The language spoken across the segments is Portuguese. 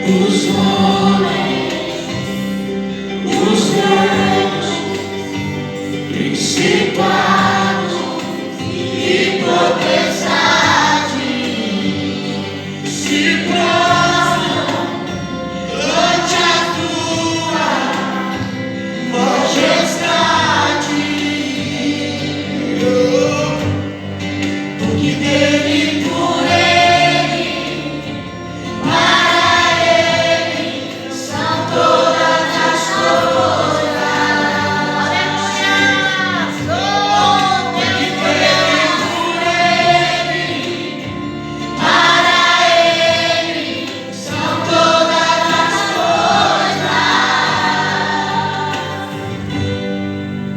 os homens, os grandes, principados e potestades se prostram ante a tua majestade, porque dele, por ele, para ele são todas as coisas. Porque dele, por ele, para ele são todas as coisas.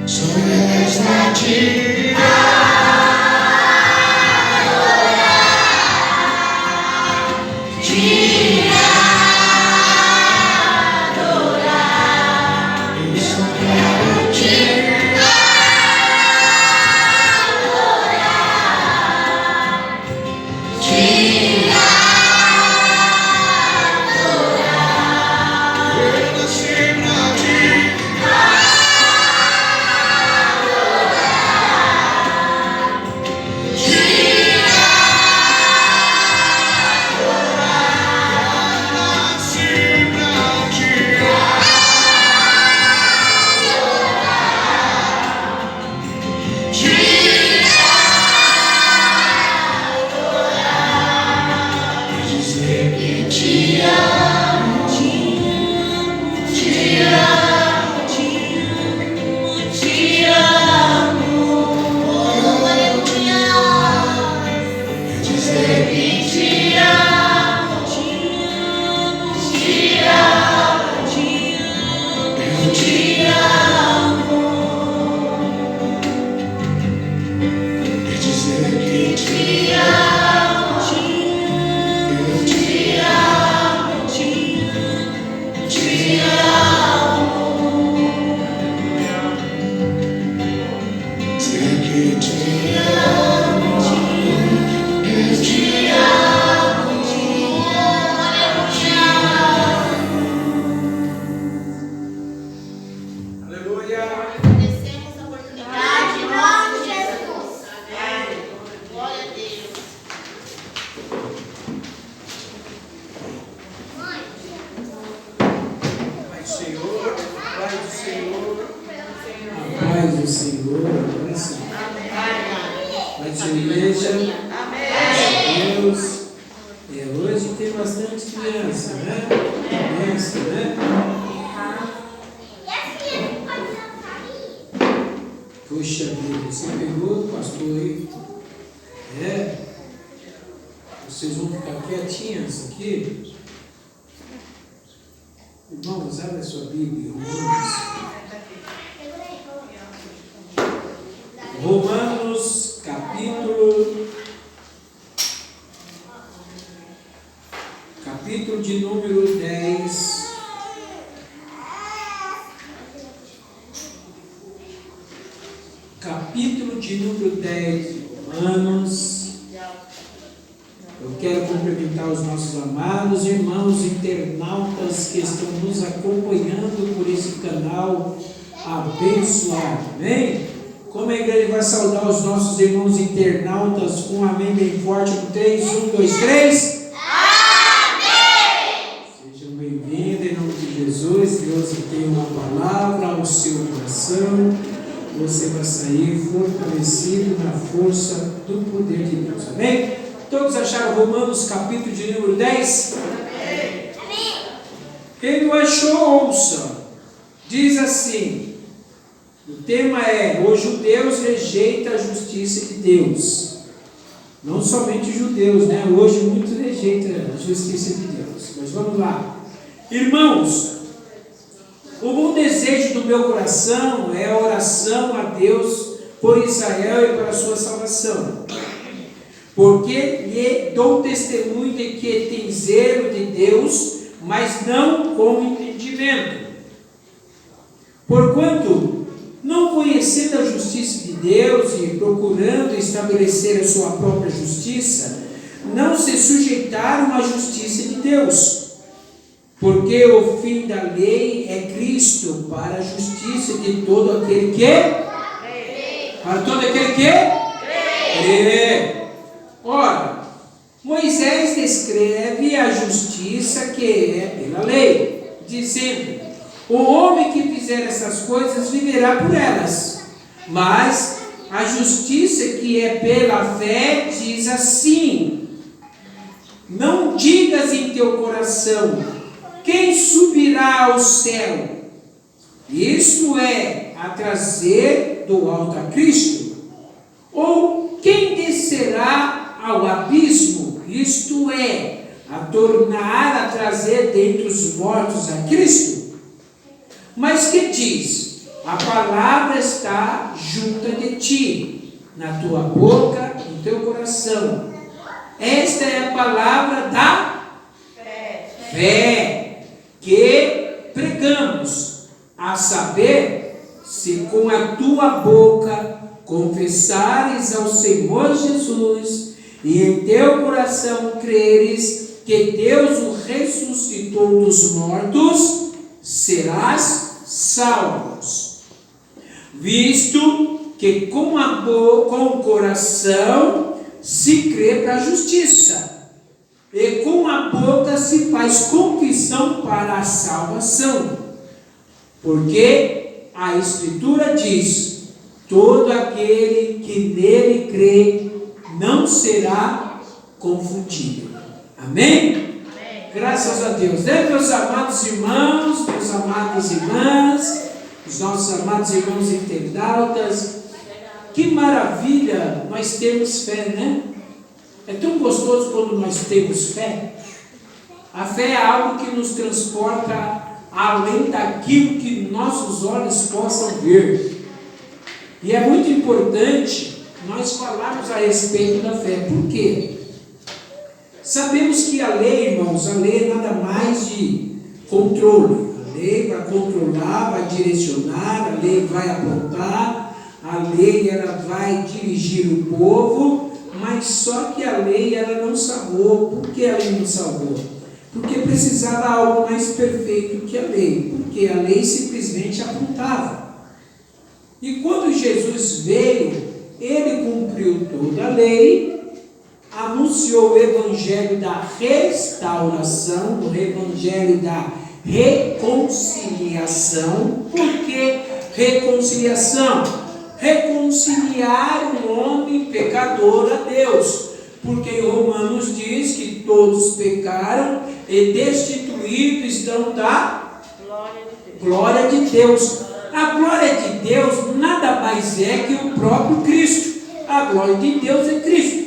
Sobre esta ti capítulo de número 10. Capítulo de número 10 de Romanos. Eu quero cumprimentar os nossos amados irmãos internautas que estão nos acompanhando por esse canal abençoado. Amém? Como a igreja vai saudar os nossos irmãos internautas com um amém bem forte no 3, 1, 2, 3. Em nome de Jesus, Deus tem uma palavra ao seu coração. Você vai sair fortalecido na força do poder de Deus. Amém? Todos acharam Romanos capítulo de número 10? Amém. Quem não achou, ouça. Diz assim: o tema é: os judeus rejeitam a justiça de Deus. Não somente os judeus, né? Hoje muitos rejeitam a justiça de Deus. Mas vamos lá. Irmãos, o bom desejo do meu coração é a oração a Deus por Israel e para a sua salvação, porque lhe dou testemunho de que tem zelo de Deus, mas não com entendimento. Porquanto, não conhecendo a justiça de Deus e procurando estabelecer a sua própria justiça, não se sujeitaram à justiça de Deus, Porque o fim da lei é Cristo para a justiça de todo aquele que? Para todo aquele que? Crê. Ora, Moisés descreve a justiça que é pela lei, dizendo: o homem que fizer essas coisas viverá por elas. Mas a justiça que é pela fé diz assim: não digas em teu coração: quem subirá ao céu? Isto é, a trazer do alto a Cristo. Ou quem descerá ao abismo? Isto é, a tornar a trazer dentre os mortos a Cristo. Mas que diz? A palavra está junto de ti, na tua boca, no teu coração. Esta é a palavra da fé que pregamos, a saber, se com a tua boca confessares ao Senhor Jesus e em teu coração creres que Deus o ressuscitou dos mortos, serás salvos. Visto que com o coração se crê para a justiça, e com a boca se faz confissão para a salvação. Porque a Escritura diz: todo aquele que nele crê não será confundido. Amém? Graças a Deus. Meus amados irmãos, meus amadas irmãs, os nossos amados irmãos internautas, que maravilha nós temos fé, né? É tão gostoso quando nós temos fé. A fé é algo que nos transporta além daquilo que nossos olhos possam ver. E é muito importante nós falarmos a respeito da fé. Por quê? Sabemos que a lei, irmãos, a lei é nada mais de controle. A lei vai controlar, vai direcionar, a lei vai apontar, a lei ela vai dirigir o povo, mas só que a lei ela não salvou. Por que a lei não salvou? Porque precisava algo mais perfeito que a lei, porque a lei simplesmente apontava. E quando Jesus veio, ele cumpriu toda a lei, anunciou o evangelho da restauração, o evangelho da reconciliação. Por que reconciliação? Reconciliar o homem pecador a Deus, porque em Romanos diz que todos pecaram e destituídos estão da glória de Deus. A glória de Deus nada mais é que o próprio Cristo. A glória de Deus é Cristo.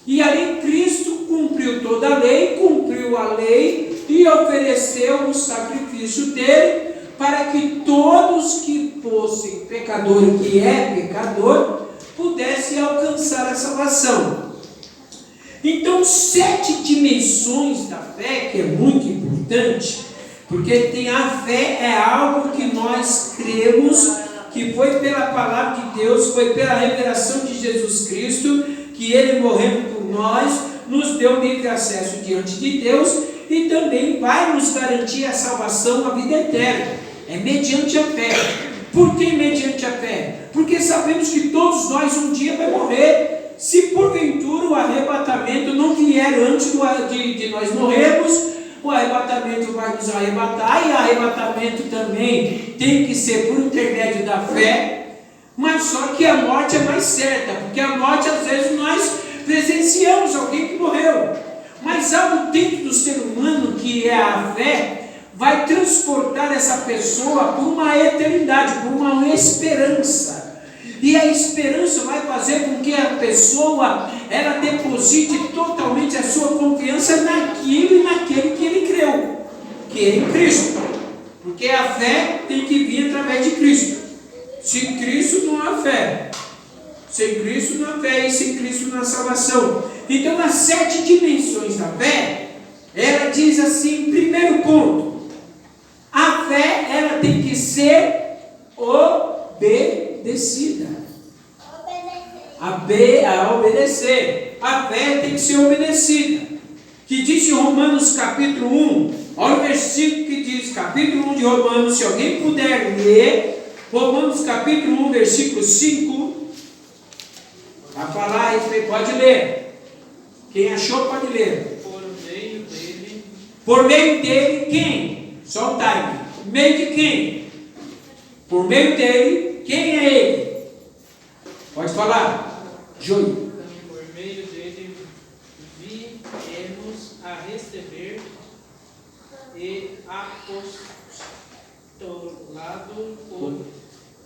E ali Cristo cumpriu toda a lei, cumpriu a lei e ofereceu o sacrifício dele para que todos que fossem pecador e que é pecador pudessem alcançar a salvação. Então, 7 dimensões da fé, que é muito importante, porque tem a fé é algo que nós cremos, que foi pela palavra de Deus, foi pela revelação de Jesus Cristo, que ele morrendo por nós, nos deu livre acesso diante de Deus e também vai nos garantir a salvação, a vida eterna. É mediante a fé. Por que mediante a fé? Porque sabemos que todos nós um dia vamos morrer. Se porventura o arrebatamento não vier antes de nós morrermos, o arrebatamento vai nos arrebatar, e arrebatamento também tem que ser por intermédio da fé, mas só que a morte é mais certa, porque a morte às vezes nós presenciamos alguém que morreu, mas algo dentro do ser humano que é a fé, vai transportar essa pessoa por uma eternidade, por uma esperança. E a esperança vai fazer com que a pessoa ela deposite totalmente a sua confiança naquilo e naquele que ele creu, que é em Cristo. Porque a fé tem que vir através de Cristo. Sem Cristo não há fé. Sem Cristo não há fé e sem Cristo não há salvação. Então, nas 7 dimensões da fé, ela diz assim, primeiro ponto, a fé ela tem que ser obedecida. A obedecer. A fé tem que ser obedecida. Que diz em Romanos capítulo 1, olha o versículo que diz, capítulo 1 de Romanos, se alguém puder ler, Romanos capítulo 1, versículo 5, vai falar, pode ler. Quem achou pode ler. Por meio dele, quem? Só o time. Por meio de quem? Por meio dele, quem é ele? Pode falar. Júlio. Por meio dele viemos a receber e apostolado por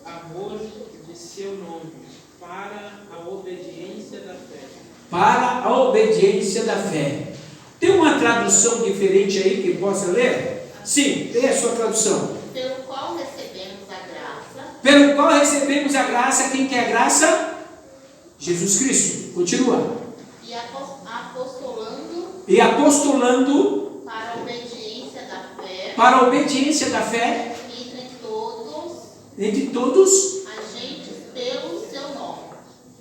amor de seu nome, para a obediência da fé. Para a obediência da fé. Tem uma tradução diferente aí que possa ler? Sim, lê a sua tradução. Pelo qual recebemos a graça. Pelo qual recebemos a graça. Quem quer a graça? Jesus Cristo. Continua. E apostolando. E apostolando. Para a obediência da fé. Para a obediência da fé. Entre todos. Agentes pelo seu nome.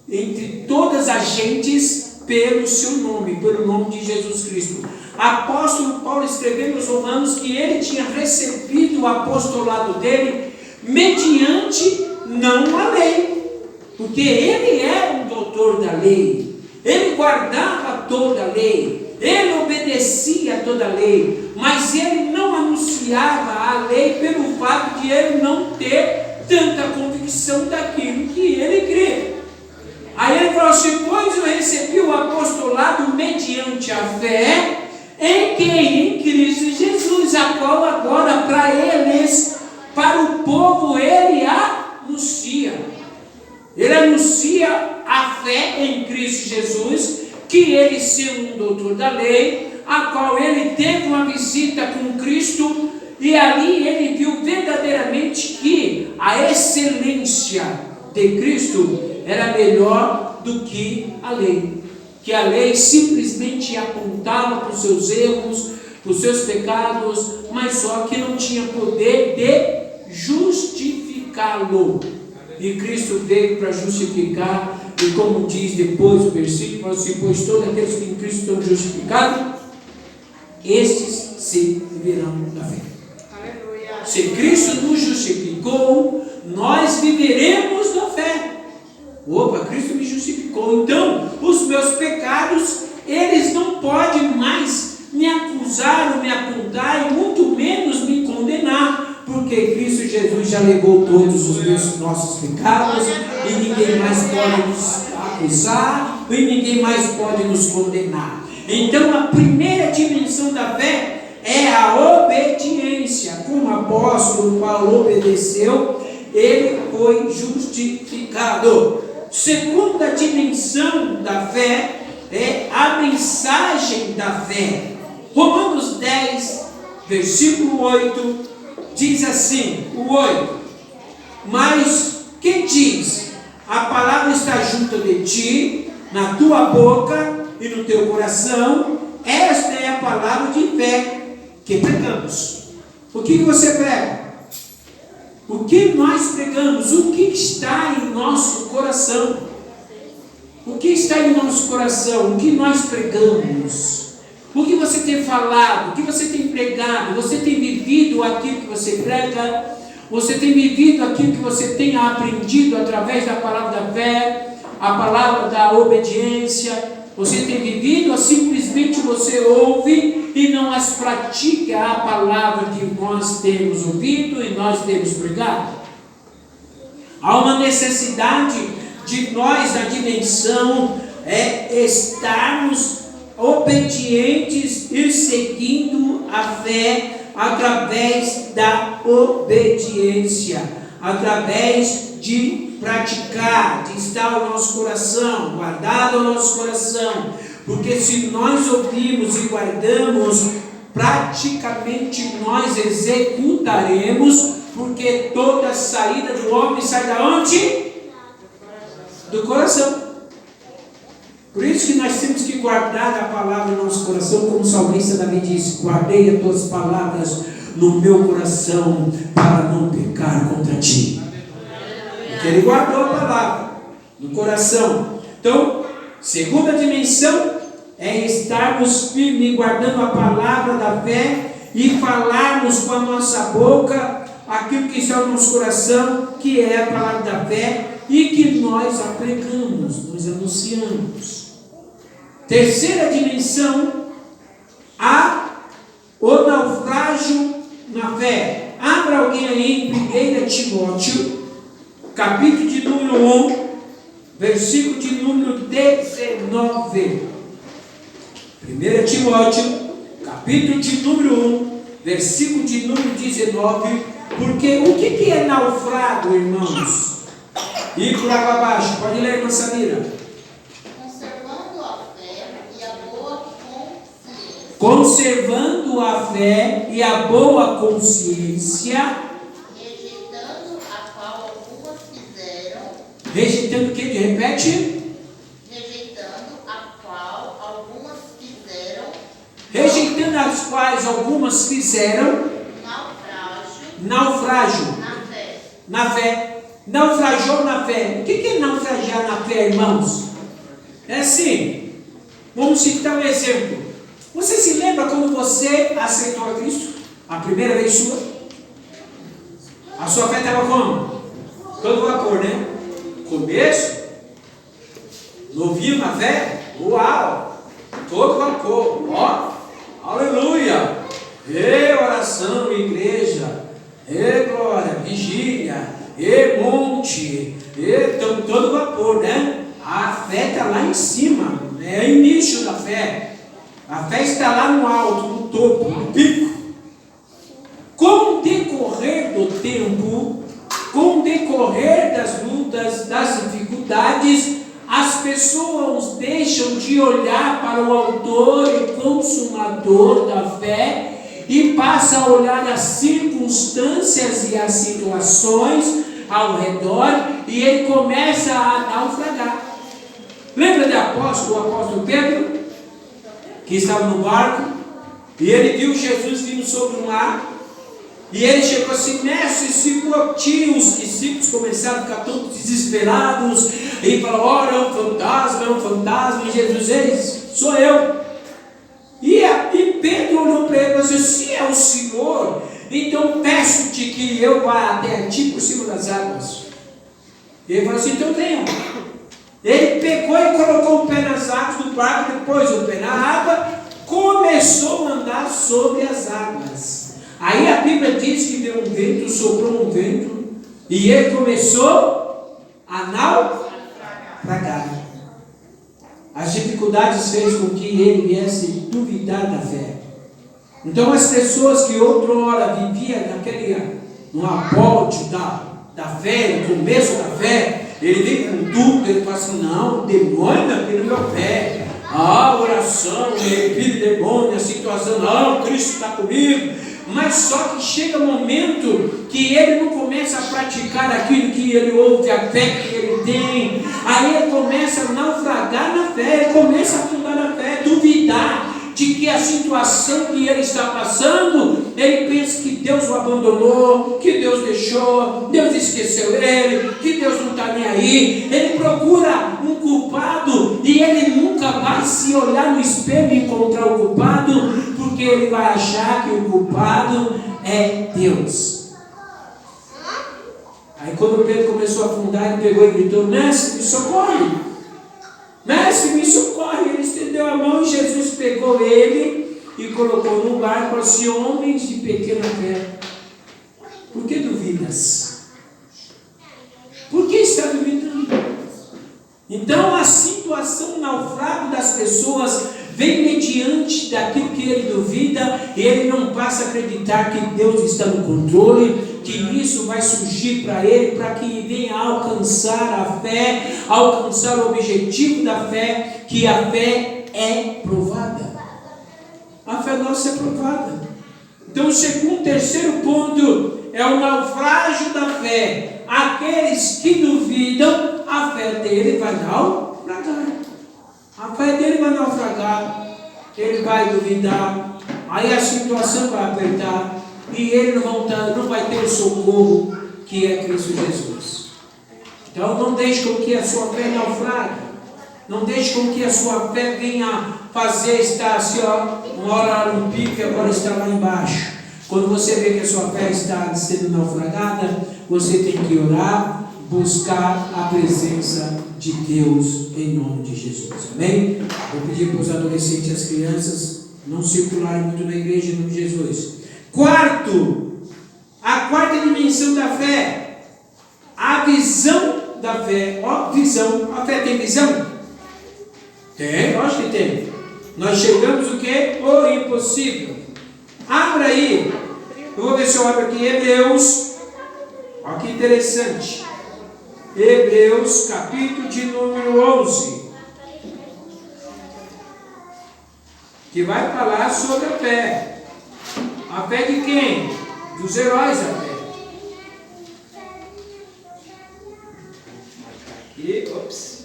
Entre todas as gentes pelo seu nome, pelo nome de Jesus Cristo. Apóstolo Paulo escreveu nos Romanos que ele tinha recebido o apostolado dele mediante não a lei, porque ele era um doutor da lei, ele guardava toda a lei, ele obedecia a toda a lei, mas ele não anunciava a lei pelo fato de ele não ter tanta convicção daquilo que ele crê. Aí ele falou assim, pois eu recebi o apostolado mediante a fé em quem? Em Cristo Jesus, a qual agora para eles, para o povo, ele anuncia. Ele anuncia a fé em Cristo Jesus, que ele sendo um doutor da lei, a qual ele teve uma visita com Cristo, e ali ele viu verdadeiramente que a excelência de Cristo era melhor do que a lei. Que a lei simplesmente apontava para os seus erros, para os seus pecados, mas só que não tinha poder de justificá-lo. E Cristo veio para justificar, e como diz depois o versículo, falou assim, pois todos aqueles que em Cristo estão justificados, estes se viverão da fé. Aleluia. Se Cristo nos justificou, nós viveremos da fé. Opa, Cristo me justificou, então os meus pecados, eles não podem mais me acusar ou me apontar, e muito menos me condenar, porque Cristo Jesus já levou todos os nossos pecados, e ninguém mais pode nos acusar, e ninguém mais pode nos condenar. Então a primeira dimensão da fé é a obediência. Como o apóstolo Paulo obedeceu, ele foi justificado. Segunda dimensão da fé é a mensagem da fé. Romanos 10, versículo 8, diz assim, o 8, mas que diz? A palavra está junto de ti, na tua boca e no teu coração. Esta é a palavra de fé que pregamos. O que você prega? O que nós pregamos? O que está em nosso coração? O que está em nosso coração? O que nós pregamos? O que você tem falado? O que você tem pregado? Você tem vivido aquilo que você prega? Você tem vivido aquilo que você tem aprendido através da palavra da fé, a palavra da obediência? Você tem vivido ou simplesmente você ouve e não as pratica a palavra que nós temos ouvido e nós temos pregado? Há uma necessidade de nós, a dimensão é estarmos obedientes e seguindo a fé através da obediência, através de praticar, de estar o nosso coração, guardado o nosso coração, porque se nós ouvimos e guardamos, praticamente nós executaremos, porque toda saída do homem sai da onde? Do coração. Por isso que nós temos que guardar a palavra no nosso coração, como o salmista Davi disse, guardei as tuas palavras no meu coração, para não pecar contra ti. Porque ele guardou a palavra no coração. Então, segunda dimensão é estarmos firmes, guardando a palavra da fé e falarmos com a nossa boca aquilo que está no nosso coração, que é a palavra da fé, e que nós a pregamos, nós anunciamos. Terceira dimensão, o naufrágio na fé. Abra alguém aí em 1 Timóteo, capítulo de número 1, versículo de número 19. 1 Timóteo, capítulo de número 1, versículo de número 19. Porque o que é naufrágio, irmãos? E por água abaixo, pode ler, irmã Samira. Conservando a fé e a boa consciência. Conservando a fé e a boa consciência. Rejeitando a qual algumas fizeram. Rejeitando o que? Repete. Rejeitando a qual algumas fizeram. Rejeitando as quais algumas fizeram. Naufrágio. Na fé. Naufragou na fé. O que é naufragiar na fé, irmãos? É assim. Vamos citar um exemplo. Você se lembra quando você aceitou a Cristo? A primeira vez sua? A sua fé estava como? Todo vapor, né? Começo? Novinho na fé? Uau! Todo vapor. Ó! Aleluia! E oração, igreja! E glória! Vigília! E monte! E todo vapor, né? A fé está lá em cima. É o início da fé. A fé está lá no alto, no topo, no pico. Com o decorrer do tempo, com o decorrer das lutas, das dificuldades, as pessoas deixam de olhar para o autor e consumador da fé e passam a olhar as circunstâncias e as situações ao redor, e ele começa a naufragar. Lembra do apóstolo Pedro, que estava no barco, e ele viu Jesus vindo sobre o mar, e ele chegou assim: mestre, se tira. Os discípulos começaram a ficar todos desesperados, e falaram: ora, é um fantasma, e Jesus disse: sou eu. E Pedro olhou para ele e falou assim: se é o Senhor, então peço-te que eu vá até ti por cima das águas. Ele falou assim: então venha. Ele pegou e colocou o pé nas águas do barco, depois o pé na água, começou a andar sobre as águas. Aí a Bíblia diz que deu um vento, soprou um vento, e ele começou a naufragar. As dificuldades fez com que ele viesse duvidar da fé. Então as pessoas que outrora viviam no aporte da fé, no começo da fé, ele vem com tudo, ele fala assim: não, o demônio aqui no meu pé, a oração, repito demônio, a situação, não, Cristo está comigo. Mas só que chega um momento que ele não começa a praticar aquilo que ele ouve, a fé que ele tem. Aí ele começa a naufragar na fé, ele começa a afundar na fé, duvidar de que a situação que ele está passando, ele pensa que Deus o abandonou, que Deus deixou, Deus esqueceu ele, que Deus não está nem aí. Ele procura um culpado e ele nunca vai se olhar no espelho e encontrar o culpado, porque ele vai achar que o culpado é Deus. Aí quando Pedro começou a afundar, ele pegou e gritou: mestre, me socorre! Mestre, me socorre! Ele estendeu a mão e Jesus pegou ele e colocou no barco e falou assim: homens de pequena fé, por que duvidas? Por que está duvidando? Então a situação, o naufrágio das pessoas vem mediante daquilo que ele duvida, e ele não passa a acreditar que Deus está no controle, que isso vai surgir para ele, para que venha alcançar a fé, alcançar o objetivo da fé, que a fé é provada. A fé nossa é provada. Então o terceiro ponto é o naufrágio da fé. Aqueles que duvidam, a fé dele vai naufragar. A fé dele vai naufragar, ele vai duvidar, aí a situação vai apertar, e ele não vai ter o socorro que é Cristo Jesus. Então não deixe com que a sua fé naufrague, não deixe com que a sua fé venha fazer estar assim, uma hora lá no pico e agora está lá embaixo. Quando você vê que a sua fé está sendo naufragada, você tem que orar, buscar a presença de Deus em nome de Jesus. Amém? Vou pedir para os adolescentes e as crianças não circularem muito na igreja em nome de Jesus. A quarta dimensão da fé, a visão da fé. Ó, visão. A fé tem visão? Tem, lógico que tem. Nós chegamos o quê? O impossível. Abra aí. Eu vou ver se eu abro aqui Hebreus. Olha que interessante. Hebreus, capítulo de número 11. Que vai falar sobre a fé. A fé de quem? Dos heróis da fé. Aqui, ops.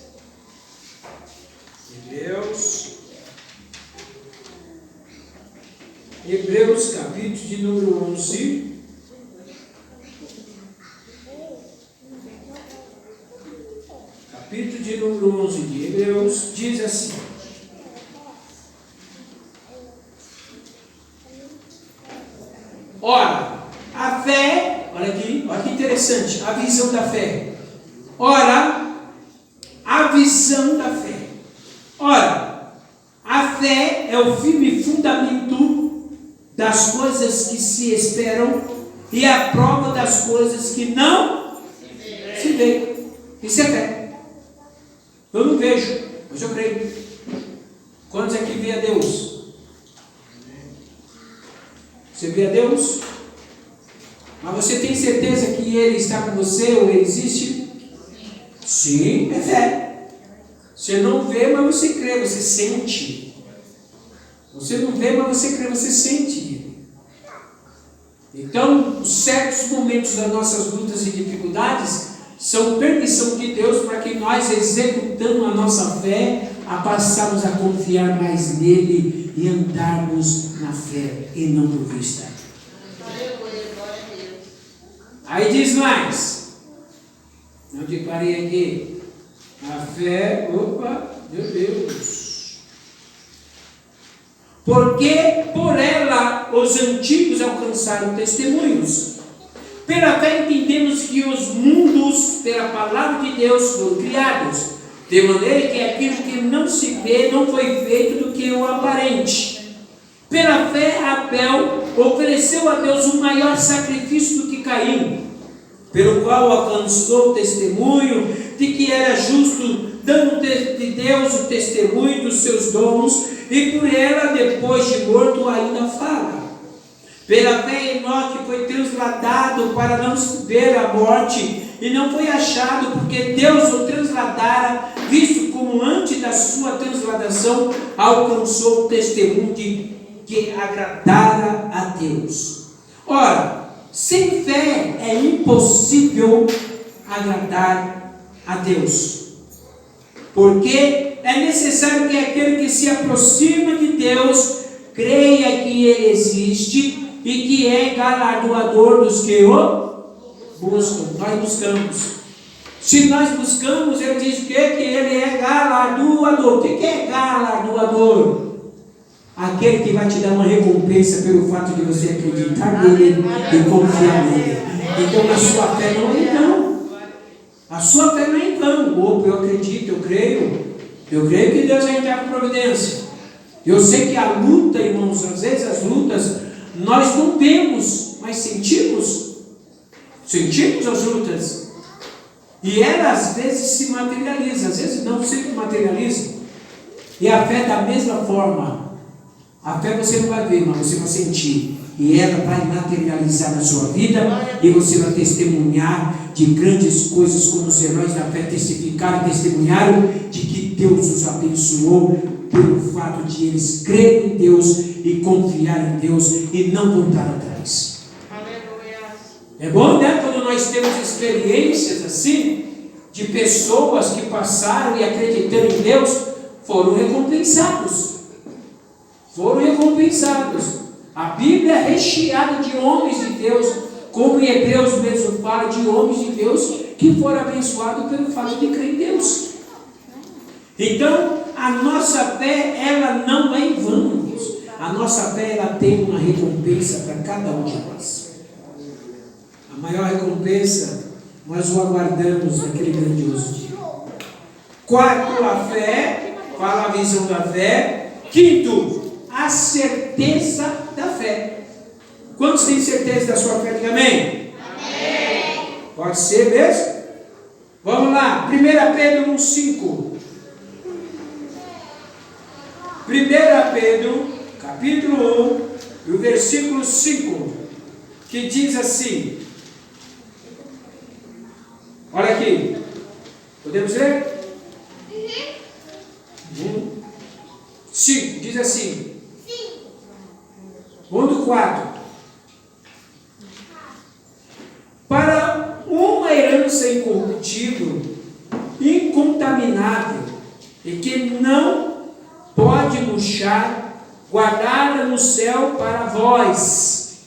Hebreus, capítulo de número 11. Capítulo de número 11 de Hebreus diz assim: ora, a fé, olha aqui, olha que interessante, a visão da fé. Ora, a visão da fé. Ora, a fé é o firme fundamento das coisas que se esperam e a prova das coisas que não se veem. Isso é fé. Eu não vejo, mas eu creio. Quantos aqui vê a Deus? Você vê a Deus? Mas você tem certeza que Ele está com você ou Ele existe? Sim, é fé. Você não vê, mas você crê, você sente. Você não vê, mas você crê, você sente. Então, certos momentos das nossas lutas e dificuldades são permissão de Deus para que nós, executando a nossa fé, a passarmos a confiar mais nele e andarmos na fé e não por vista. Aí diz mais, eu declarei aqui, a fé, opa, meu Deus. Porque por ela os antigos alcançaram testemunhos. Pela fé entendemos que os mundos, pela palavra de Deus, foram criados, de maneira que aquilo que não se vê não foi feito do que o aparente. Pela fé Abel ofereceu a Deus um maior sacrifício do que Caim, pelo qual alcançou o testemunho de que era justo, dando de Deus o testemunho dos seus dons, e por ela, depois de morto, ainda fala. Pela fé, Enoque foi transladado para não ver a morte, e não foi achado, porque Deus o transladara, visto como antes da sua transladação alcançou o testemunho de que agradara a Deus. Ora, sem fé é impossível agradar a Deus, porque é necessário que aquele que se aproxima de Deus creia que Ele existe e que é galardoador dos que o buscam. Nós buscamos. Se nós buscamos, Ele diz que Ele é galardoador. O que é galardoador? Aquele que vai te dar uma recompensa pelo fato de você acreditar nele e confiar nele. Então a sua fé não é em vão. A sua fé não é em vão. Opa, eu acredito, eu creio. Eu creio que Deus vai entrar com providência. Eu sei que a luta, irmãos, às vezes as lutas, nós não vemos, mas sentimos. Sentimos as lutas. E ela às vezes se materializa, às vezes não sempre materializa. E a fé da mesma forma. A fé você não vai ver, mas você vai sentir. E ela vai materializar na sua vida. E você vai testemunhar de grandes coisas, como os heróis da fé testificaram e testemunharam de que Deus os abençoou pelo fato de eles crerem em Deus e confiar em Deus e não voltar atrás. É bom, né? Quando nós temos experiências assim, de pessoas que passaram e acreditando em Deus, foram recompensados. Foram recompensados. A Bíblia é recheada de homens de Deus, como em Hebreus mesmo fala, de homens de Deus que foram abençoados pelo fato de crer em Deus. Então, a nossa fé, ela não é em vão. a nossa fé ela tem uma recompensa para cada um de nós. A maior recompensa nós o aguardamos naquele grandioso dia. Quarto, a fé, fala a visão da fé. Quinto, a certeza da fé. Quantos têm certeza da sua fé? Diga amém. Amém. Pode ser mesmo? Vamos lá, 1 Pedro 1,5. 1 Pedro, capítulo 1, e o versículo 5, que diz assim. Olha aqui. Podemos ler? 5, diz assim. 1:4. Para uma herança incorruptível, incontaminável, e que não pode murchar, guardada no céu para vós,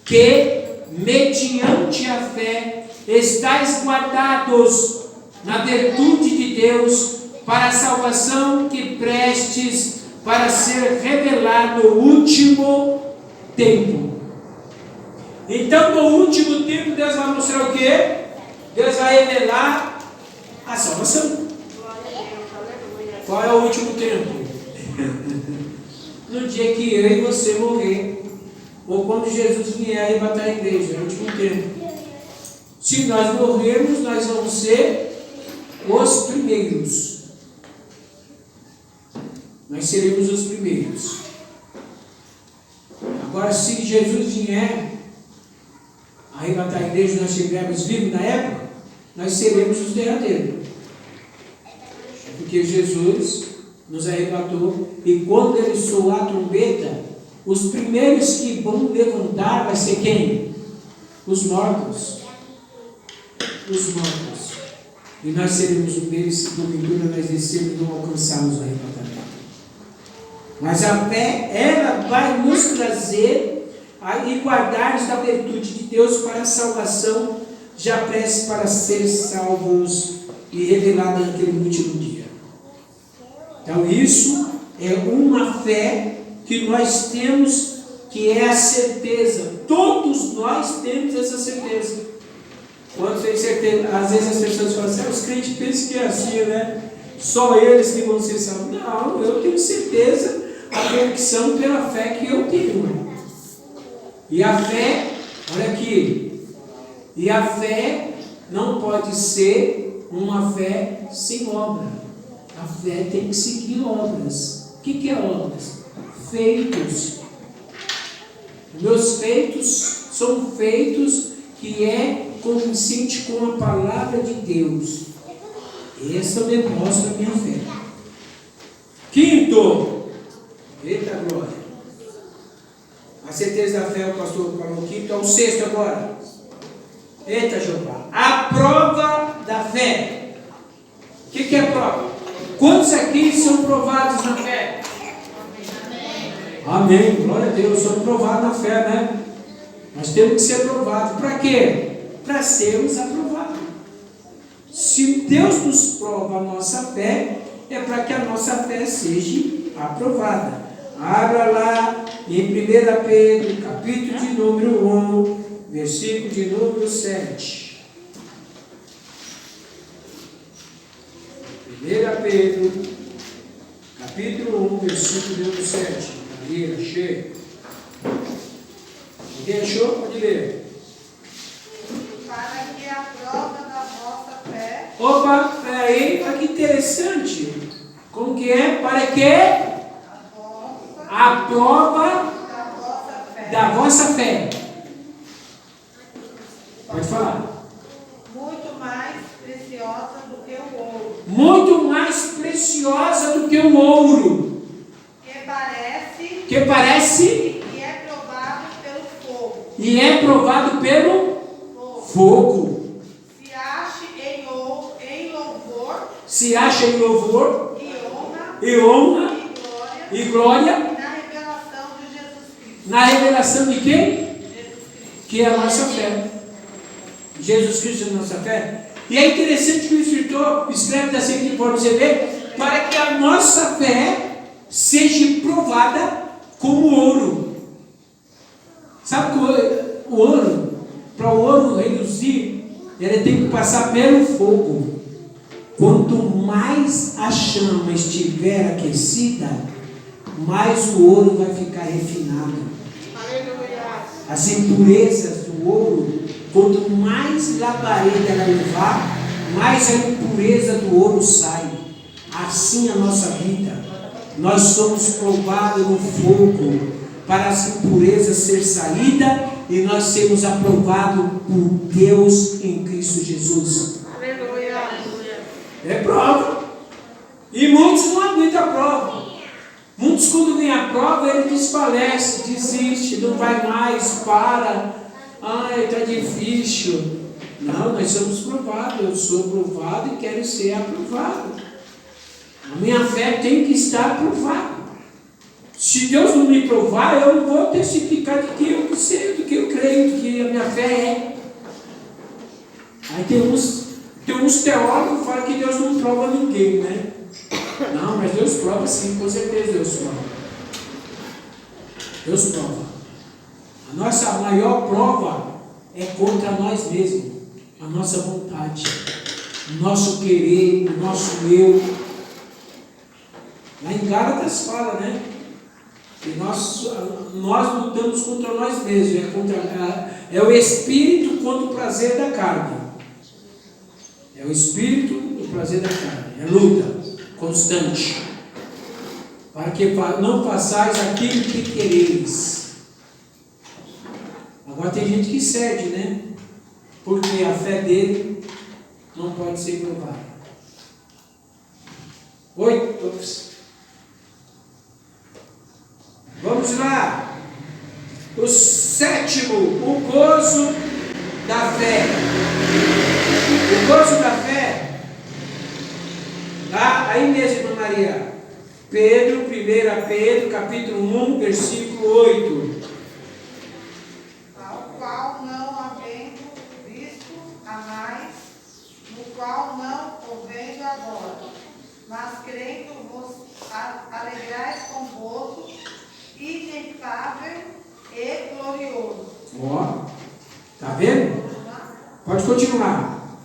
que, mediante a fé, estáis guardados na virtude de Deus, para a salvação que prestes para ser revelado no último tempo. Então, no último tempo, Deus vai mostrar o quê? Deus vai revelar a salvação. Qual é o último tempo? No dia que eu e você morrer, ou quando Jesus vier arrebatar a igreja, no último tempo. Se nós morrermos, nós vamos ser os primeiros. Nós seremos os primeiros. Agora, se Jesus vier arrebatar a igreja e nós estivermos vivos na época, nós seremos os derradeiros. Porque Jesus nos arrebatou, e quando ele soar a trombeta, os primeiros que vão levantar vai ser quem? Os mortos. Os mortos. E nós seremos os primeiros, se porventura nós descermos e não alcançarmos o arrebatamento. Mas a fé, ela vai nos trazer e guardar-nos da virtude de Deus para a salvação, já prestes para ser salvos e revelada naquele último dia. Então isso é uma fé que nós temos, que é a certeza. Todos nós temos essa certeza. Quando tem certeza, às vezes as pessoas falam assim, os crentes pensam que é assim, né? Só eles que vão ser salvos. Não, eu tenho certeza, a convicção pela fé que eu tenho. E a fé, olha aqui, e a fé não pode ser uma fé sem obra. A fé tem que seguir obras. O que é obras? Feitos. Meus feitos são feitos que é consciente com a palavra de Deus. Essa demonstra a minha fé. Quinto, eita glória, a certeza da fé, o pastor falou quinto, é o sexto agora. Eita Jeová, a prova da fé. O que é prova? Quantos aqui são provados na fé? Amém, glória a Deus, somos provados na fé, né? Nós temos que ser provados, para quê? Para sermos aprovados. Se Deus nos prova a nossa fé, é para que a nossa fé seja aprovada. Abra lá em 1 Pedro, capítulo de número 1, versículo de número 7. 1 Pedro, capítulo 1, versículo de número 7. Ali, achei. Alguém achou? Pode ler. Para que a prova da vossa fé. Opa, peraí, olha que interessante. Como que é? Para que a prova da vossa fé. Pode falar. Muito mais preciosa do que o ouro. Muito mais preciosa do que o ouro. Que parece. E é provado pelo fogo. E é provado pelo fogo. Se acha em louvor. Se acha em louvor. E honra. E glória. Na revelação de Jesus Cristo. Na revelação de quem? Jesus Cristo. Que é a nossa fé. Jesus Cristo é a nossa fé. E é interessante que o escritor escreve da seguinte forma, você vê, para que a nossa fé seja provada como ouro. Sabe que o ouro, para o ouro reluzir, ele tem que passar pelo fogo. Quanto mais a chama estiver aquecida, mais o ouro vai ficar refinado. As impurezas do ouro, quanto mais labareda ela levar, mais a impureza do ouro sai. Assim a nossa vida. Nós somos provados no fogo para as impurezas ser saída e nós sermos aprovados por Deus em Cristo Jesus. É prova. E muitos não aguentam a prova. Muitos, quando vem a prova, ele desfalece, desiste, não vai mais, para. Ai, está difícil. Não, nós somos provados. Eu sou provado e quero ser aprovado. A minha fé tem que estar aprovada. Se Deus não me provar, eu não vou testificar de que eu sei, do que eu creio, do que a minha fé é. Aí tem uns teólogos que falam que Deus não prova ninguém, né? Não, mas Deus prova sim, com certeza Deus prova. Deus prova. A nossa maior prova é contra nós mesmos, a nossa vontade, o nosso querer, o nosso eu. Lá em Gálatas fala, né? Que nós lutamos contra nós mesmos, é o espírito contra o prazer da carne. É o espírito e o prazer da carne, é luta constante, para que não façais aquilo que quereis. Agora tem gente que cede, né? Porque a fé dele não pode ser provada. Vamos lá. O sétimo, o gozo da fé. O gozo da fé. Aí mesmo, Maria. Pedro, 1 Pedro, capítulo 1, versículo 8. Ao qual não havendo visto a mais, no qual não o vendo agora, mas crendo vos alegrais com gozo inefável e glorioso. Ó, tá vendo? Pode continuar.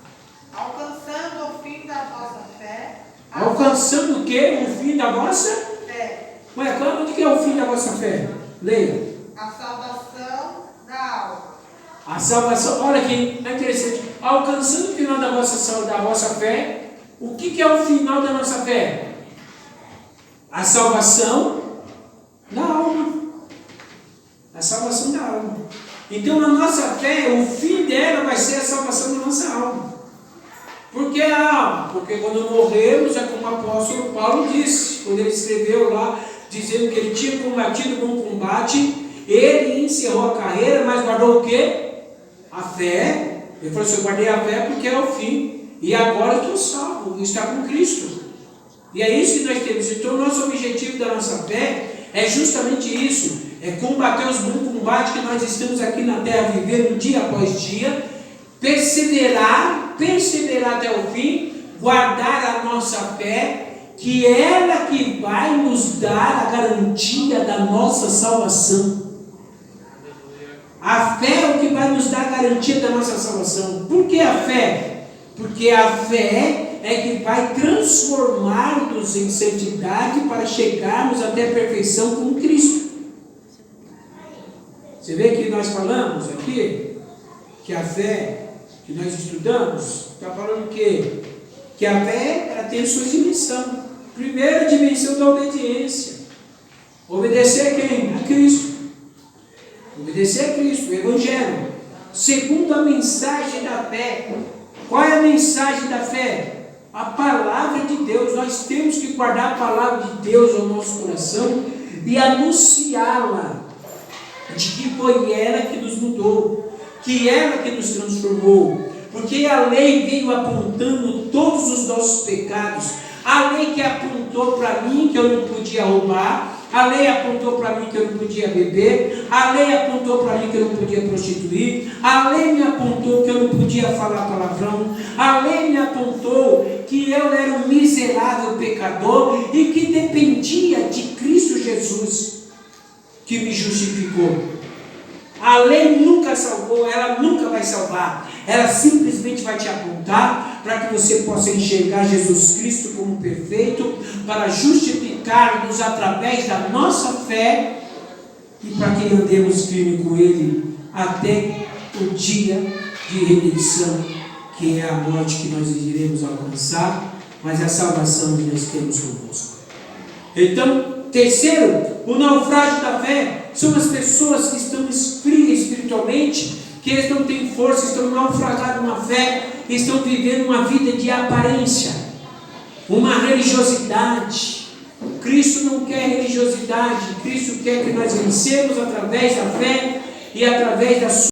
Alcançando o fim da vossa fé. Alcançando o quê? O fim da vossa fé. Ué, onde que é o fim da vossa fé? Leia. A salvação da alma. A salvação, olha aqui, é interessante. Alcançando o final da vossa fé, o que é o final da nossa fé? A salvação da alma. A salvação da alma. Então a nossa fé, o fim dela vai ser a salvação da nossa alma. Por que a alma? Porque quando morremos, é como o apóstolo Paulo disse, quando ele escreveu lá, dizendo que ele tinha combatido o bom combate, ele encerrou a carreira, mas guardou o quê? A fé. Ele falou assim: eu guardei a fé porque é o fim, e agora estou salvo, está com Cristo. E é isso que nós temos. Então o nosso objetivo da nossa fé é justamente isso, é combater os bons combates que nós estamos aqui na terra vivendo dia após dia, perseverar até o fim, guardar a nossa fé, que é ela que vai nos dar a garantia da nossa salvação. A fé é o que vai nos dar a garantia da nossa salvação. Por que a fé? Porque a fé é que vai transformar-nos em santidade para chegarmos até a perfeição com Cristo. Você vê que nós falamos aqui que a fé que nós estudamos está falando o quê? Que a fé ela tem sua dimensão. Primeira dimensão da obediência. Obedecer a quem? A Cristo. Obedecer a Cristo, o Evangelho. Segundo, a mensagem da fé. Qual é a mensagem da fé? A palavra de Deus. Nós temos que guardar a palavra de Deus ao nosso coração e anunciá-la, de que foi ela que nos mudou, que ela que nos transformou, porque a lei veio apontando todos os nossos pecados. A lei que apontou para mim que eu não podia roubar, a lei apontou para mim que eu não podia beber, a lei apontou para mim que eu não podia prostituir, a lei me apontou que eu não podia falar palavrão, a lei me apontou que eu era um miserável pecador e que dependia de Cristo Jesus. que me justificou. A lei nunca salvou, ela nunca vai salvar. Ela simplesmente vai te apontar para que você possa enxergar Jesus Cristo como perfeito, para justificar-nos através da nossa fé e para que andemos firme com Ele até o dia de redenção, que é a morte que nós iremos alcançar, mas a salvação que nós temos conosco. Então, terceiro, o naufrágio da fé são as pessoas que estão frias espiritualmente, que eles não têm força, estão naufragados na fé, estão vivendo uma vida de aparência, uma religiosidade. Cristo não quer religiosidade, Cristo quer que nós vencemos através da fé e através da sua